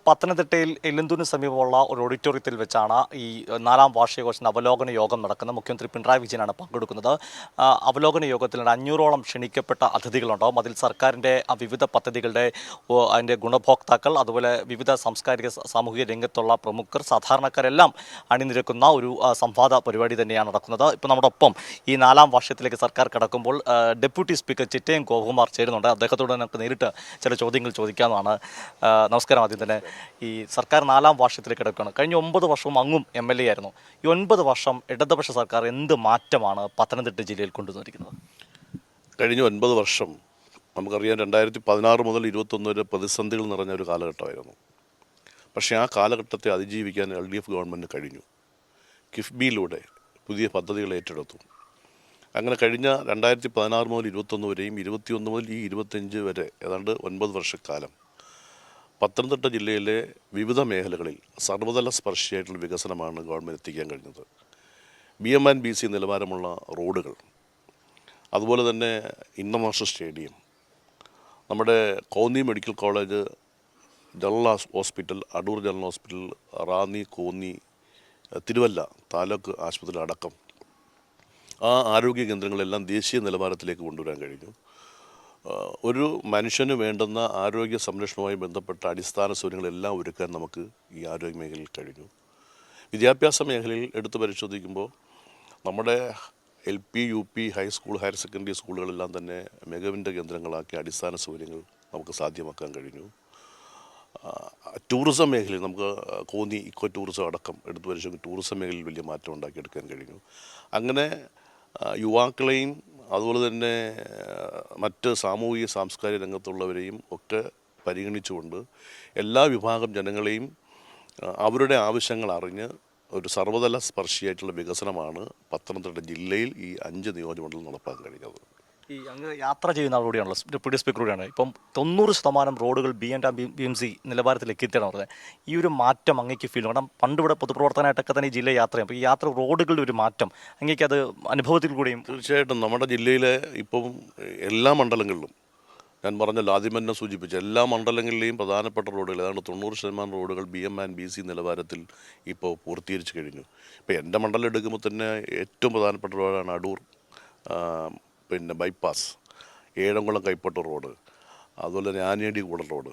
പത്തനംതിട്ടയിൽ എലന്തൂരിന് സമീപമുള്ള ഒരു ഓഡിറ്റോറിയത്തിൽ വെച്ചാണ് ഈ 4ാം വാർഷികാഘോഷ അവലോകന യോഗം നടക്കുന്നത്. മുഖ്യമന്ത്രി പിണറായി വിജയനാണ് പങ്കെടുക്കുന്നത്. അവലോകന യോഗത്തിൽ 500ഓളം ക്ഷണിക്കപ്പെട്ട അതിഥികളുണ്ടാവും. അതിൽ സർക്കാരിൻ്റെ വിവിധ പദ്ധതികളുടെ അതിൻ്റെ ഗുണഭോക്താക്കൾ, അതുപോലെ വിവിധ സാംസ്കാരിക സാമൂഹിക രംഗത്തുള്ള പ്രമുഖർ, സാധാരണക്കാരെല്ലാം അണിനിരക്കുന്ന ഒരു സംവാദ പരിപാടി തന്നെയാണ് നടക്കുന്നത്. ഇപ്പോൾ നമ്മുടെ ഒപ്പം ഈ 4ാം വാർഷികത്തിലേക്ക് സർക്കാർ കടക്കുമ്പോൾ ഡെപ്യൂട്ടി സ്പീക്കർ ചിറ്റയം ഗോപകുമാർ ചേരുന്നുണ്ട്. അദ്ദേഹത്തോട് നമുക്ക് നേരിട്ട് ചില ചോദ്യങ്ങൾ ചോദിക്കാവുന്നതാണ്. നമസ്കാരം. ആദ്യം തന്നെ ഈ സർക്കാർ 4ാം വാർഷികത്തിലേക്ക് കിടക്കുകയാണ്. കഴിഞ്ഞ 9 വർഷവും അങ്ങും MLA ആയിരുന്നു. ഈ 9 വർഷം ഇടതുപക്ഷ സർക്കാർ എന്ത് മാറ്റമാണ് പത്തനംതിട്ട ജില്ലയിൽ കൊണ്ടുവന്നിരിക്കുന്നത്? കഴിഞ്ഞ 9 വർഷം നമുക്കറിയാം, 2016 മുതൽ 21 വരെ പ്രതിസന്ധികൾ നിറഞ്ഞ ഒരു കാലഘട്ടമായിരുന്നു. പക്ഷേ ആ കാലഘട്ടത്തെ അതിജീവിക്കാൻ LDF ഗവൺമെൻറ് കഴിഞ്ഞു. കിഫ്ബിയിലൂടെ പുതിയ പദ്ധതികൾ ഏറ്റെടുത്തു. അങ്ങനെ കഴിഞ്ഞ 2016 മുതൽ 21 വരെയും 21 മുതൽ ഈ 25 വരെ ഏതാണ്ട് 9 വർഷക്കാലം പത്തനംതിട്ട ജില്ലയിലെ വിവിധ മേഖലകളിൽ സർവ്വതല സ്പർശിയായിട്ടുള്ള വികസനമാണ് ഗവൺമെൻറ് എത്തിക്കാൻ കഴിഞ്ഞത്. BM&BC നിലവാരമുള്ള റോഡുകൾ, അതുപോലെ തന്നെ ഇൻ്റർനാഷണൽ സ്റ്റേഡിയം, നമ്മുടെ Konni medical college, general hospital, Adoor general hospital, Ranni, Konni, Thiruvalla taluk ആശുപത്രി അടക്കം ആ ആരോഗ്യ കേന്ദ്രങ്ങളെല്ലാം ദേശീയ നിലവാരത്തിലേക്ക് കൊണ്ടുവരാൻ കഴിഞ്ഞു. ഒരു മനുഷ്യന് വേണ്ടുന്ന ആരോഗ്യ സംരക്ഷണവുമായി ബന്ധപ്പെട്ട അടിസ്ഥാന സൗകര്യങ്ങളെല്ലാം ഒരുക്കാൻ നമുക്ക് ഈ ആരോഗ്യ മേഖലയിൽ കഴിഞ്ഞു. വിദ്യാഭ്യാസ മേഖലയിൽ എടുത്തു പരിശോധിക്കുമ്പോൾ നമ്മുടെ LP, UP, high school, higher secondary സ്കൂളുകളെല്ലാം തന്നെ മികവിൻ്റെ കേന്ദ്രങ്ങളാക്കി അടിസ്ഥാന സൗകര്യങ്ങൾ നമുക്ക് സാധ്യമാക്കാൻ കഴിഞ്ഞു. ടൂറിസം മേഖലയിൽ നമുക്ക് കോന്നി ഇക്കോ ടൂറിസം അടക്കം എടുത്തു പരിശോധിക്കും ടൂറിസം മേഖലയിൽ വലിയ മാറ്റം ഉണ്ടാക്കിയെടുക്കാൻ കഴിഞ്ഞു. അങ്ങനെ യുവാക്കളെയും അതുപോലെ തന്നെ മറ്റ് സാമൂഹിക സാംസ്കാരിക രംഗത്തുള്ളവരെയും ഒക്കെ പരിഗണിച്ചുകൊണ്ട് എല്ലാ വിഭാഗം ജനങ്ങളെയും അവരുടെ ആവശ്യങ്ങൾ അറിഞ്ഞ് ഒരു സർവ്വതല സ്പർശിയായിട്ടുള്ള വികസനമാണ് പത്തനംതിട്ട ജില്ലയിൽ ഈ 5 നിയോജകമണ്ഡലം നടപ്പാക്കാൻ കഴിഞ്ഞത്. ഈ അങ്ങ് യാത്ര ചെയ്യുന്ന ആളോടെയാണല്ലോ, ഡെപ്യൂട്ടി സ്പീക്കറോടെയാണ്. ഇപ്പം 90% റോഡുകൾ BM&BMC നിലവാരത്തിലേക്ക് എത്തിയാണ് പറഞ്ഞത്. ഈ ഒരു മാറ്റം അങ്ങേക്ക് ഫീൽ, കാരണം പണ്ട് ഇവിടെ പൊതുപ്രവർത്തനമായിട്ടൊക്കെ തന്നെ ഈ ജില്ല യാത്ര ചെയ്യും. അപ്പോൾ ഈ യാത്ര റോഡുകളുടെ ഒരു മാറ്റം അങ്ങേക്ക് അത് അനുഭവത്തിൽ കൂടെയും? തീർച്ചയായിട്ടും നമ്മുടെ ജില്ലയിലെ ഇപ്പം എല്ലാ മണ്ഡലങ്ങളിലും, ഞാൻ പറഞ്ഞല്ലോ ആദ്യം തന്നെ സൂചിപ്പിച്ച എല്ലാ മണ്ഡലങ്ങളിലെയും പ്രധാനപ്പെട്ട റോഡുകൾ ഏതാണ്ട് 90% റോഡുകൾ BM&BC നിലവാരത്തിൽ ഇപ്പോൾ പൂർത്തീകരിച്ച് കഴിഞ്ഞു. ഇപ്പോൾ എൻ്റെ മണ്ഡലം എടുക്കുമ്പോൾ തന്നെ ഏറ്റവും പ്രധാനപ്പെട്ട റോഡാണ് അടൂർ പിന്നെ ബൈപ്പാസ്, ഏഴംകുളം കൈപ്പട്ടൂർ റോഡ്, അതുപോലെ തന്നെ ആനേടി കൂടൽ റോഡ്.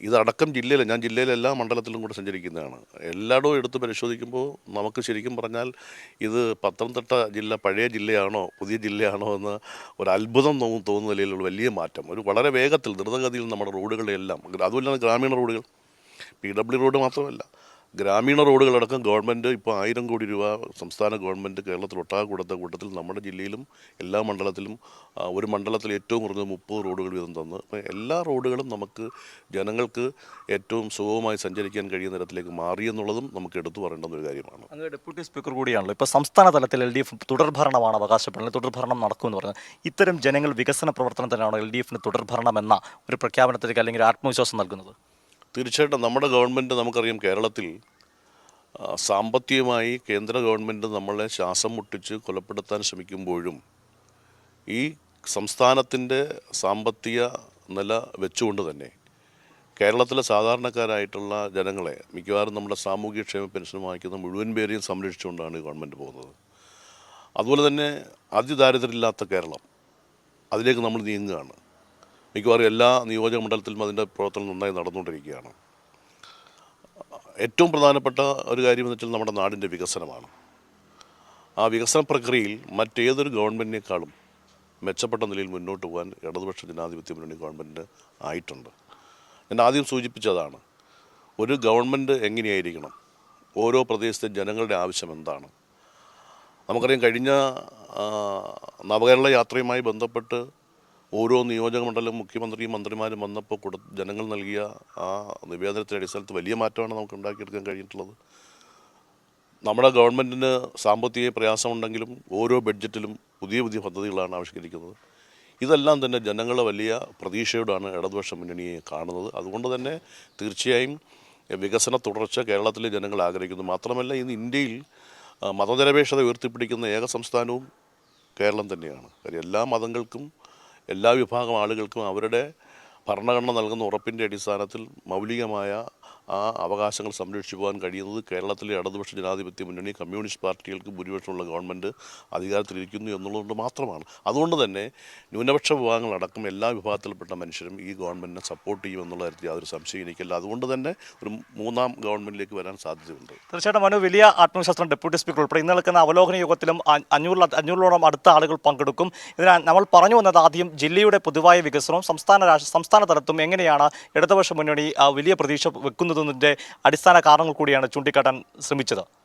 ഇതടക്കം ഞാൻ ജില്ലയിലെ എല്ലാ മണ്ഡലത്തിലും കൂടെ സഞ്ചരിക്കുന്നതാണ്. എല്ലായിടവും എടുത്ത് പരിശോധിക്കുമ്പോൾ നമുക്ക് ശരിക്കും പറഞ്ഞാൽ ഇത് പത്തനംതിട്ട ജില്ല പഴയ ജില്ലയാണോ പുതിയ ജില്ലയാണോ എന്ന് ഒരു അത്ഭുതം തോന്നുന്ന നിലയിലുള്ള വലിയ മാറ്റം, ഒരു വളരെ വേഗത്തിൽ ദ്രുതഗതിയിൽ നമ്മുടെ റോഡുകളെല്ലാം, അതുപോലെ ഗ്രാമീണ റോഡുകൾ, PW റോഡ് മാത്രമല്ല ഗ്രാമീണ റോഡുകളടക്കം ഗവൺമെൻറ് ഇപ്പോൾ 1000 കോടി രൂപ സംസ്ഥാന ഗവൺമെൻറ് കേരളത്തിലൊട്ടാകെ കൊടുത്ത കൂട്ടത്തിൽ നമ്മുടെ ജില്ലയിലും എല്ലാ മണ്ഡലത്തിലും ഒരു മണ്ഡലത്തിൽ ഏറ്റവും കുറഞ്ഞത് 30 റോഡുകൾ വീതം തന്ന് അപ്പോൾ എല്ലാ റോഡുകളും നമുക്ക് ജനങ്ങൾക്ക് ഏറ്റവും സുഗമമായി സഞ്ചരിക്കാൻ കഴിയുന്ന തരത്തിലേക്ക് മാറിയെന്നുള്ളതും നമുക്ക് എടുത്തു പറയേണ്ടുന്ന ഒരു കാര്യമാണ്. അങ്ങ് ഡെപ്യൂട്ടി സ്പീക്കർ കൂടിയാണല്ലോ. ഇപ്പോൾ സംസ്ഥാന തലത്തിൽ LDF തുടർഭരണമാണ് അവകാശപ്പെടുന്നത്, തുടർഭരണം നടക്കുമെന്ന് പറഞ്ഞത്. ഇത്തരം ജനങ്ങൾ വികസന പ്രവർത്തനത്തിനാണ് LDFന് തുടർഭരണം എന്ന ഒരു പ്രഖ്യാപനത്തിലേക്ക് അല്ലെങ്കിൽ ഒരു ആത്മവിശ്വാസം നൽകുന്നത്? തീർച്ചയായിട്ടും നമ്മുടെ ഗവൺമെൻറ്, നമുക്കറിയാം കേരളത്തിൽ സാമ്പത്തികമായി കേന്ദ്ര ഗവൺമെൻറ് നമ്മളെ ശ്വാസം മുട്ടിച്ച് കൊലപ്പെടുത്താൻ ശ്രമിക്കുമ്പോഴും ഈ സംസ്ഥാനത്തിൻ്റെ സാമ്പത്തിക നില വെച്ചുകൊണ്ട് തന്നെ കേരളത്തിലെ സാധാരണക്കാരായിട്ടുള്ള ജനങ്ങളെ മിക്കവാറും നമ്മുടെ സാമൂഹ്യക്ഷേമ പെൻഷൻ വാങ്ങിക്കുന്ന മുഴുവൻ പേരെയും സംരക്ഷിച്ചുകൊണ്ടാണ് ഗവൺമെൻറ് പോകുന്നത്. അതുപോലെ തന്നെ അതിദാരിദ്ര്യമില്ലാത്ത കേരളം, അതിലേക്ക് നമ്മൾ നീങ്ങുകയാണ്. മിക്കവാറും എല്ലാ നിയോജക മണ്ഡലത്തിലും അതിൻ്റെ പ്രവർത്തനം നന്നായി നടന്നുകൊണ്ടിരിക്കുകയാണ്. ഏറ്റവും പ്രധാനപ്പെട്ട ഒരു കാര്യമെന്ന് വെച്ചാൽ നമ്മുടെ നാടിൻ്റെ വികസനമാണ്. ആ വികസന പ്രക്രിയയിൽ മറ്റേതൊരു ഗവൺമെൻറ്റിനേക്കാളും മെച്ചപ്പെട്ട നിലയിൽ മുന്നോട്ട് പോകാൻ ഇടതുപക്ഷ ജനാധിപത്യ മുന്നണി ഗവൺമെൻറ് ആയിട്ടുണ്ട്. ഞാൻ ആദ്യം സൂചിപ്പിച്ചതാണ്, ഒരു ഗവൺമെൻറ് എങ്ങനെയായിരിക്കണം, ഓരോ പ്രദേശത്തെ ജനങ്ങളുടെ ആവശ്യം എന്താണ്. നമുക്കറിയാം കഴിഞ്ഞ നവകേരള യാത്രയുമായി ബന്ധപ്പെട്ട് ഓരോ നിയോജക മണ്ഡലം മുഖ്യമന്ത്രിയും മന്ത്രിമാരും വന്നപ്പോൾ ജനങ്ങൾ നൽകിയ ആ നിവേദനത്തിൻ്റെ അടിസ്ഥാനത്തിൽ വലിയ മാറ്റമാണ് നമുക്ക് ഉണ്ടാക്കിയെടുക്കാൻ കഴിഞ്ഞിട്ടുള്ളത്. നമ്മുടെ ഗവൺമെൻറ്റിന് സാമ്പത്തിക പ്രയാസമുണ്ടെങ്കിലും ഓരോ ബഡ്ജറ്റിലും പുതിയ പുതിയ പദ്ധതികളാണ് ആവിഷ്കരിക്കുന്നത്. ഇതെല്ലാം തന്നെ ജനങ്ങളെ വലിയ പ്രതീക്ഷയോടാണ് ഇടതുപക്ഷ മുന്നണിയെ കാണുന്നത്. അതുകൊണ്ട് തന്നെ തീർച്ചയായും വികസന തുടർച്ച കേരളത്തിലെ ജനങ്ങൾ ആഗ്രഹിക്കുന്നു. മാത്രമല്ല ഇന്ന് ഇന്ത്യയിൽ മതനിരപേക്ഷത ഉയർത്തിപ്പിടിക്കുന്ന ഏക സംസ്ഥാനവും കേരളം തന്നെയാണ്. കാര്യം എല്ലാ മതങ്ങൾക്കും എല്ലാ വിഭാഗം ആളുകൾക്കും അവരുടെ ഭരണഘടന നൽകുന്ന ഉറപ്പിൻ്റെ അടിസ്ഥാനത്തിൽ മൗലികമായ ആ അവകാശങ്ങൾ സംരക്ഷിച്ചു പോകാൻ കഴിയുന്നത് കേരളത്തിലെ ഇടതുപക്ഷ ജനാധിപത്യ മുന്നണി കമ്മ്യൂണിസ്റ്റ് പാർട്ടികൾക്ക് ഭൂരിപക്ഷമുള്ള ഗവൺമെൻറ് അധികാരത്തിലിരിക്കുന്നു എന്നുള്ളതുകൊണ്ട് മാത്രമാണ്. അതുകൊണ്ട് തന്നെ ന്യൂനപക്ഷ വിഭാഗങ്ങളടക്കം എല്ലാ വിഭാഗത്തിൽപ്പെട്ട മനുഷ്യരും ഈ ഗവൺമെൻറ്റിനെ സപ്പോർട്ട് ചെയ്യുമെന്നുള്ള കാര്യത്തിൽ യാതൊരു സംശയം എനിക്കില്ല. അതുകൊണ്ട് തന്നെ ഒരു മൂന്നാം ഗവൺമെൻറ്റിലേക്ക് വരാൻ സാധ്യതയുണ്ട്. തീർച്ചയായിട്ടും മനു, വലിയ ആത്മവിശ്വാസം ഡെപ്യൂട്ടി സ്പീക്കർ ഉൾപ്പെടെ ഇന്ന് നിൽക്കുന്ന അവലോകന യോഗത്തിലും അഞ്ഞൂറിലോളം അടുത്ത ആളുകൾ പങ്കെടുക്കും. ഇതിനാൽ നമ്മൾ പറഞ്ഞു വന്നത് ആദ്യം ജില്ലയുടെ പൊതുവായ വികസനവും സംസ്ഥാന തലത്തും എങ്ങനെയാണ് ഇടതുപക്ഷ മുന്നണി വലിയ പ്രതീക്ഷ വെക്കുന്നതിൻ്റെ അടിസ്ഥാന കാരണങ്ങൾ കൂടിയാണ് ചൂണ്ടിക്കാട്ടാൻ ശ്രമിച്ചത്.